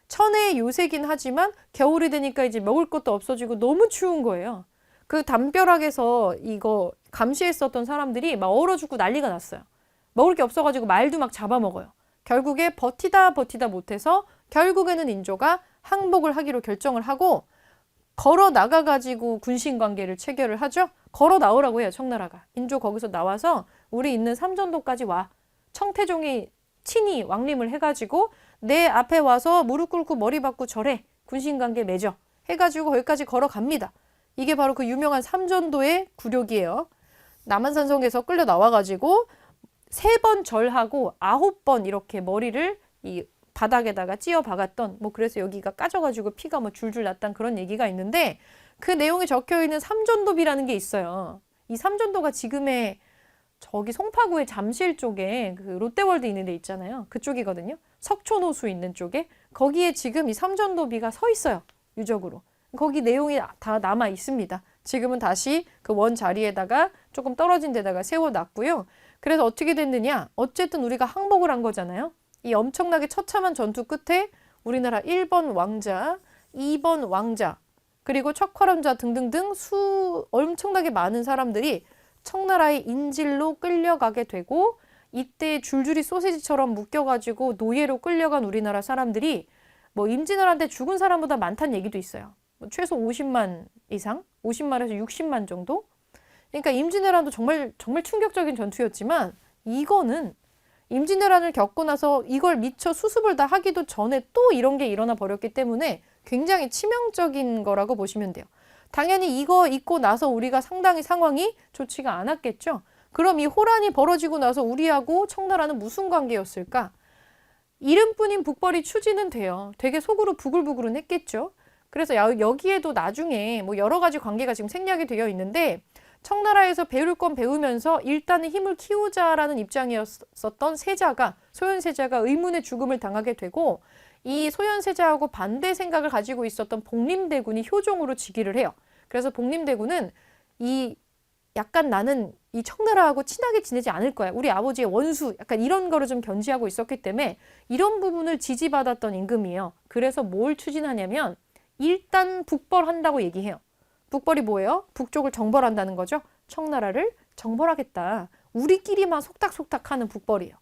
천혜의 요새긴 하지만 겨울이 되니까 이제 먹을 것도 없어지고 너무 추운 거예요. 그 담벼락에서 이거 감시했었던 사람들이 막 얼어 죽고 난리가 났어요. 먹을 게 없어가지고 말도 막 잡아먹어요. 결국에 버티다 못해서 결국에는 인조가 항복을 하기로 결정을 하고 걸어 나가가지고 군신관계를 체결을 하죠. 걸어 나오라고 해요, 청나라가. 인조 거기서 나와서 우리 있는 삼전도까지 와. 청태종이 친히 왕림을 해가지고 내 앞에 와서 무릎 꿇고 머리 받고 절해. 군신관계 맺어. 해가지고 거기까지 걸어갑니다. 이게 바로 그 유명한 삼전도의 굴욕이에요. 남한산성에서 끌려 나와가지고 3번 절하고 9번 이렇게 머리를 이 바닥에다가 찧어 박았던, 뭐 그래서 여기가 까져가지고 피가 뭐 줄줄 났단 그런 얘기가 있는데, 그 내용에 적혀있는 삼전도비라는 게 있어요. 이 삼전도가 지금의 저기 송파구의 잠실 쪽에 그 롯데월드 있는 데 있잖아요. 그쪽이거든요. 석촌호수 있는 쪽에. 거기에 지금 이 삼전도비가 서 있어요. 유적으로. 거기 내용이 다 남아 있습니다. 지금은 다시 그 원 자리에다가 조금 떨어진 데다가 세워놨고요. 그래서 어떻게 됐느냐? 어쨌든 우리가 항복을 한 거잖아요. 이 엄청나게 처참한 전투 끝에 우리나라 1번 왕자, 2번 왕자, 그리고 척화론자 등등등 엄청나게 많은 사람들이 청나라의 인질로 끌려가게 되고, 이때 줄줄이 소시지처럼 묶여가지고 노예로 끌려간 우리나라 사람들이 뭐 임진왜란때 죽은 사람보다 많다는 얘기도 있어요. 뭐 최소 50만 이상, 50만에서 60만 정도? 그러니까 임진왜란도 정말 충격적인 전투였지만 이거는 임진왜란을 겪고 나서 이걸 미처 수습을 다 하기도 전에 또 이런 게 일어나 버렸기 때문에 굉장히 치명적인 거라고 보시면 돼요. 당연히 이거 있고 나서 우리가 상당히 상황이 좋지가 않았겠죠. 그럼 이 호란이 벌어지고 나서 우리하고 청나라는 무슨 관계였을까? 이름뿐인 북벌이 추진은 돼요. 되게 속으로 부글부글은 했겠죠. 그래서 여기에도 나중에 뭐 여러 가지 관계가 지금 생략이 되어 있는데 청나라에서 배울 건 배우면서 일단은 힘을 키우자라는 입장이었었던 세자가 소현세자가 의문의 죽음을 당하게 되고 이 소현세자하고 반대 생각을 가지고 있었던 복림대군이 효종으로 즉위를 해요. 그래서 복림대군은 이 약간 나는 이 청나라하고 친하게 지내지 않을 거야. 우리 아버지의 원수 약간 이런 거를 좀 견지하고 있었기 때문에 이런 부분을 지지받았던 임금이에요. 그래서 뭘 추진하냐면 일단 북벌한다고 얘기해요. 북벌이 뭐예요? 북쪽을 정벌한다는 거죠. 청나라를 정벌하겠다. 우리끼리만 속닥속닥하는 북벌이에요.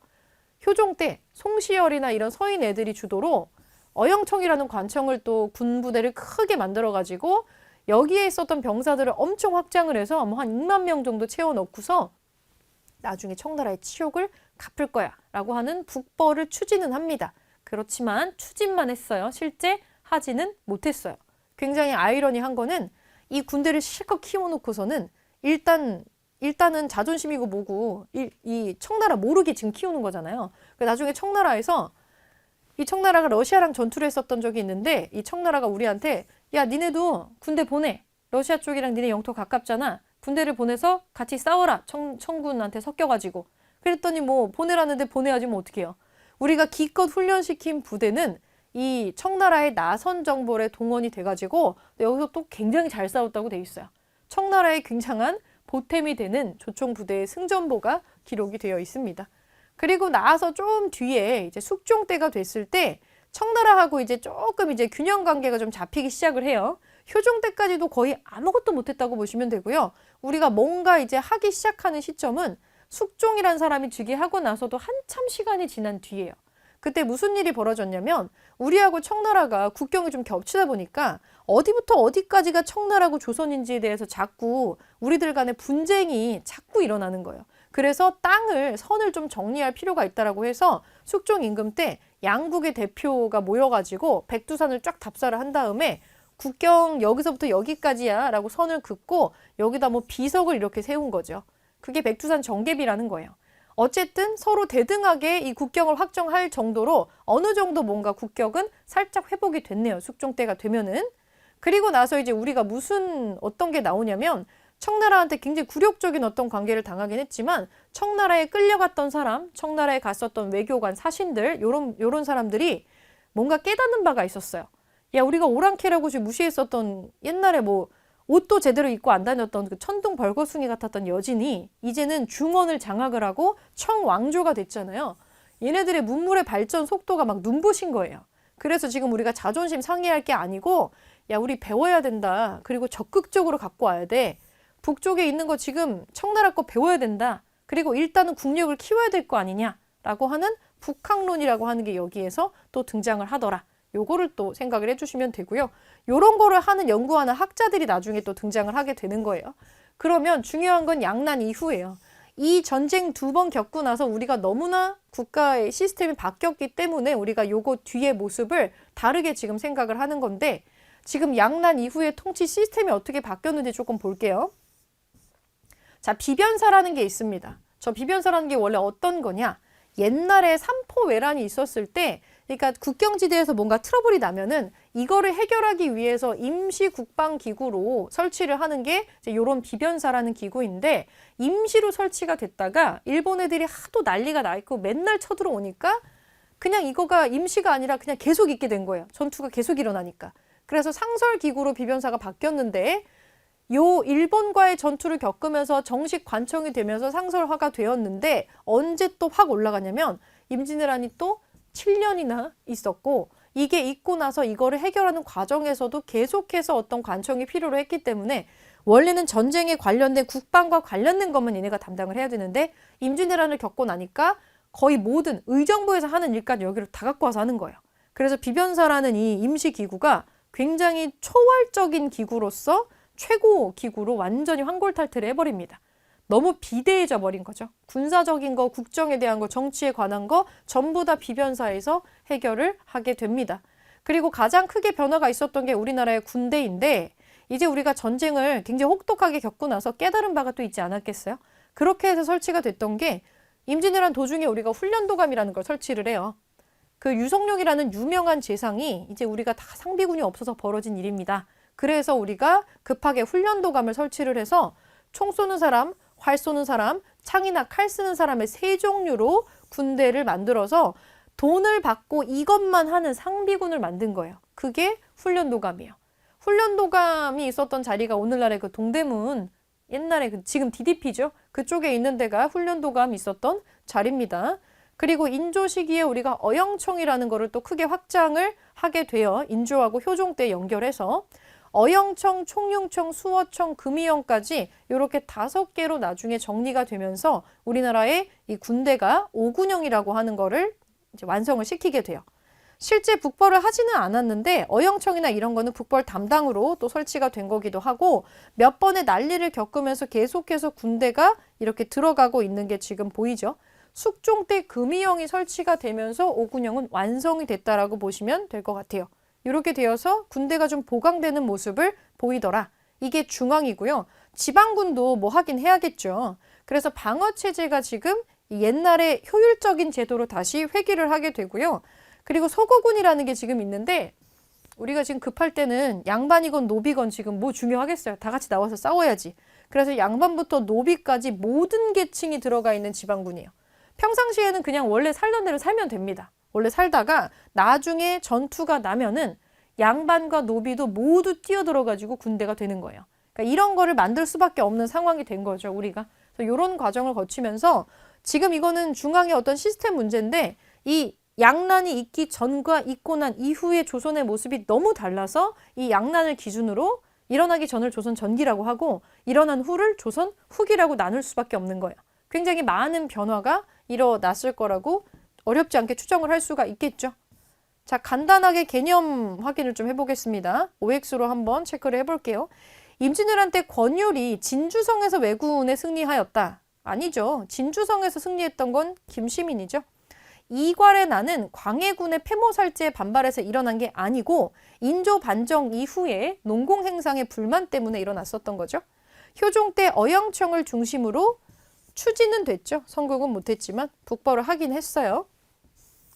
효종 때 송시열이나 이런 서인 애들이 주도로 어영청이라는 관청을 또 군부대를 크게 만들어가지고 여기에 있었던 병사들을 엄청 확장을 해서 뭐 한 2만 명 정도 채워넣고서 나중에 청나라의 치욕을 갚을 거야 라고 하는 북벌을 추진은 합니다. 그렇지만 추진만 했어요. 실제 하지는 못했어요. 굉장히 아이러니한 거는 이 군대를 실컷 키워놓고서는 일단은 자존심이고 뭐고 이 청나라 모르게 지금 키우는 거잖아요. 나중에 청나라에서 이 청나라가 러시아랑 전투를 했었던 적이 있는데 이 청나라가 우리한테 야 니네도 군대 보내. 러시아 쪽이랑 니네 영토 가깝잖아. 군대를 보내서 같이 싸워라. 청군한테 섞여가지고. 그랬더니 뭐 보내라는데 보내야지 뭐 어떡해요. 우리가 기껏 훈련시킨 부대는 이 청나라의 나선 정벌에 동원이 돼가지고 여기서 또 굉장히 잘 싸웠다고 돼 있어요. 청나라의 굉장한 보탬이 되는 조총 부대의 승전보가 기록이 되어 있습니다. 그리고 나서 좀 뒤에 이제 숙종 때가 됐을 때 청나라하고 이제 조금 이제 균형 관계가 좀 잡히기 시작을 해요. 효종 때까지도 거의 아무것도 못했다고 보시면 되고요. 우리가 뭔가 이제 하기 시작하는 시점은 숙종이란 사람이 즉위하고 나서도 한참 시간이 지난 뒤에요. 그때 무슨 일이 벌어졌냐면 우리하고 청나라가 국경이 좀 겹치다 보니까 어디부터 어디까지가 청나라고 조선인지에 대해서 자꾸 우리들 간의 분쟁이 자꾸 일어나는 거예요. 그래서 선을 좀 정리할 필요가 있다라고 해서 숙종 임금 때 양국의 대표가 모여가지고 백두산을 쫙 답사를 한 다음에 국경 여기서부터 여기까지야 라고 선을 긋고 여기다 뭐 비석을 이렇게 세운 거죠. 그게 백두산 정계비라는 거예요. 어쨌든 서로 대등하게 이 국경을 확정할 정도로 어느 정도 뭔가 국격은 살짝 회복이 됐네요. 숙종 때가 되면은. 그리고 나서 이제 우리가 어떤 게 나오냐면 청나라한테 굉장히 굴욕적인 어떤 관계를 당하긴 했지만 청나라에 끌려갔던 사람, 청나라에 갔었던 외교관, 사신들 요런 사람들이 뭔가 깨닫는 바가 있었어요. 야, 우리가 오랑캐라고 지금 무시했었던 옛날에 뭐 옷도 제대로 입고 안 다녔던 그 천둥 벌거숭이 같았던 여진이 이제는 중원을 장악을 하고 청왕조가 됐잖아요. 얘네들의 문물의 발전 속도가 막 눈부신 거예요. 그래서 지금 우리가 자존심 상해할 게 아니고 야, 우리 배워야 된다. 그리고 적극적으로 갖고 와야 돼. 북쪽에 있는 거 지금 청나라 거 배워야 된다. 그리고 일단은 국력을 키워야 될 거 아니냐라고 하는 북학론이라고 하는 게 여기에서 또 등장을 하더라. 요거를 또 생각을 해주시면 되고요. 요런 거를 연구하는 학자들이 나중에 또 등장을 하게 되는 거예요. 그러면 중요한 건 양난 이후예요. 이 전쟁 2번 겪고 나서 우리가 너무나 국가의 시스템이 바뀌었기 때문에 우리가 요거 뒤의 모습을 다르게 지금 생각을 하는 건데 지금 양난 이후의 통치 시스템이 어떻게 바뀌었는지 조금 볼게요. 자, 비변사라는 게 있습니다. 저 비변사라는 게 원래 어떤 거냐? 옛날에 삼포외란이 있었을 때 그러니까 국경지대에서 뭔가 트러블이 나면은 이거를 해결하기 위해서 임시국방기구로 설치를 하는 게 이제 요런 비변사라는 기구인데 임시로 설치가 됐다가 일본 애들이 하도 난리가 나 있고 맨날 쳐들어오니까 그냥 이거가 임시가 아니라 그냥 계속 있게 된 거예요. 전투가 계속 일어나니까. 그래서 상설기구로 비변사가 바뀌었는데 요 일본과의 전투를 겪으면서 정식 관청이 되면서 상설화가 되었는데 언제 또 확 올라가냐면 임진왜란이 또 7년이나 있었고 이게 있고 나서 이거를 해결하는 과정에서도 계속해서 어떤 관청이 필요로 했기 때문에 원래는 전쟁에 관련된 국방과 관련된 것만 얘네가 담당을 해야 되는데 임진왜란을 겪고 나니까 거의 모든 의정부에서 하는 일까지 여기를 다 갖고 와서 하는 거예요. 그래서 비변사라는 이 임시기구가 굉장히 초월적인 기구로서 최고 기구로 완전히 환골탈태를 해버립니다. 너무 비대해져 버린 거죠. 군사적인 거, 국정에 대한 거, 정치에 관한 거 전부 다 비변사에서 해결을 하게 됩니다. 그리고 가장 크게 변화가 있었던 게 우리나라의 군대인데 이제 우리가 전쟁을 굉장히 혹독하게 겪고 나서 깨달은 바가 또 있지 않았겠어요? 그렇게 해서 설치가 됐던 게 임진왜란 도중에 우리가 훈련도감이라는 걸 설치를 해요. 그 유성룡이라는 유명한 재상이 이제 우리가 다 상비군이 없어서 벌어진 일입니다. 그래서 우리가 급하게 훈련도감을 설치를 해서 총 쏘는 사람, 활 쏘는 사람, 창이나 칼 쓰는 사람의 세 종류로 군대를 만들어서 돈을 받고 이것만 하는 상비군을 만든 거예요. 그게 훈련도감이에요. 훈련도감이 있었던 자리가 오늘날의 그 동대문, 옛날에 지금 DDP죠. 그쪽에 있는 데가 훈련도감이 있었던 자리입니다. 그리고 인조 시기에 우리가 어영청이라는 거를 또 크게 확장을 하게 돼요. 인조하고 효종 때 연결해서 어영청, 총융청, 수어청, 금이영까지 이렇게 5개로 나중에 정리가 되면서 우리나라의 이 군대가 오군영이라고 하는 거를 이제 완성을 시키게 돼요. 실제 북벌을 하지는 않았는데 어영청이나 이런 거는 북벌 담당으로 또 설치가 된 거기도 하고 몇 번의 난리를 겪으면서 계속해서 군대가 이렇게 들어가고 있는 게 지금 보이죠. 숙종 때 금이영이 설치가 되면서 오군영은 완성이 됐다라고 보시면 될 것 같아요. 이렇게 되어서 군대가 좀 보강되는 모습을 보이더라. 이게 중앙이고요. 지방군도 뭐 하긴 해야겠죠. 그래서 방어체제가 지금 옛날의 효율적인 제도로 다시 회귀를 하게 되고요. 그리고 서고군이라는 게 지금 있는데 우리가 지금 급할 때는 양반이건 노비건 지금 뭐 중요하겠어요. 다 같이 나와서 싸워야지. 그래서 양반부터 노비까지 모든 계층이 들어가 있는 지방군이에요. 평상시에는 그냥 원래 살던 대로 살면 됩니다. 원래 살다가 나중에 전투가 나면은 양반과 노비도 모두 뛰어들어가지고 군대가 되는 거예요. 그러니까 이런 거를 만들 수밖에 없는 상황이 된 거죠, 우리가. 그래서 이런 과정을 거치면서 지금 이거는 중앙의 어떤 시스템 문제인데 이 양난이 있기 전과 있고 난 이후의 조선의 모습이 너무 달라서 이 양난을 기준으로 일어나기 전을 조선 전기라고 하고 일어난 후를 조선 후기라고 나눌 수밖에 없는 거예요. 굉장히 많은 변화가 일어났을 거라고 어렵지 않게 추정을 할 수가 있겠죠. 자, 간단하게 개념 확인을 좀 해보겠습니다. OX로 한번 체크를 해볼게요. 임진왜란 때 권율이 진주성에서 왜군에 승리하였다. 아니죠. 진주성에서 승리했던 건 김시민이죠. 이괄의 난은 광해군의 폐모살제에 반발해서 일어난 게 아니고 인조 반정 이후에 농공행상의 불만 때문에 일어났었던 거죠. 효종 때 어영청을 중심으로 추진은 됐죠. 선국은 못했지만 북벌을 하긴 했어요.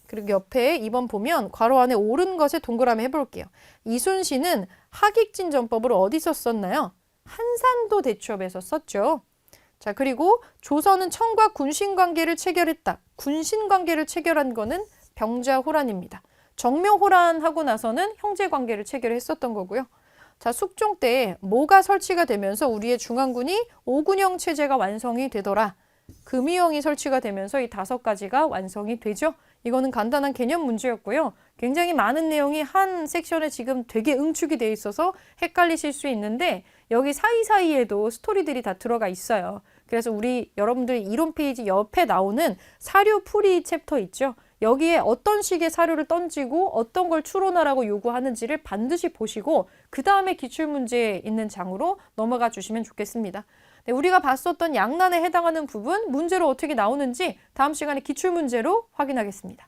그리고 옆에 2번 보면 괄호 안에 옳은 것에 동그라미 해볼게요. 이순신은 하객진 전법을 어디서 썼나요? 한산도 대첩에서 썼죠. 자, 그리고 조선은 청과 군신 관계를 체결했다. 군신 관계를 체결한 거는 병자호란입니다. 정묘호란하고 나서는 형제 관계를 체결했었던 거고요. 자, 숙종 때 뭐가 설치가 되면서 우리의 중앙군이 오군영 체제가 완성이 되더라. 금이영이 설치가 되면서 이 5가지가 완성이 되죠. 이거는 간단한 개념 문제였고요. 굉장히 많은 내용이 한 섹션에 지금 되게 응축이 돼 있어서 헷갈리실 수 있는데 여기 사이사이에도 스토리들이 다 들어가 있어요. 그래서 우리 여러분들 이론 페이지 옆에 나오는 사료 풀이 챕터 있죠. 여기에 어떤 식의 사료를 던지고 어떤 걸 추론하라고 요구하는지를 반드시 보시고 그 다음에 기출문제에 있는 장으로 넘어가 주시면 좋겠습니다. 네, 우리가 봤었던 양난에 해당하는 부분, 문제로 어떻게 나오는지 다음 시간에 기출문제로 확인하겠습니다.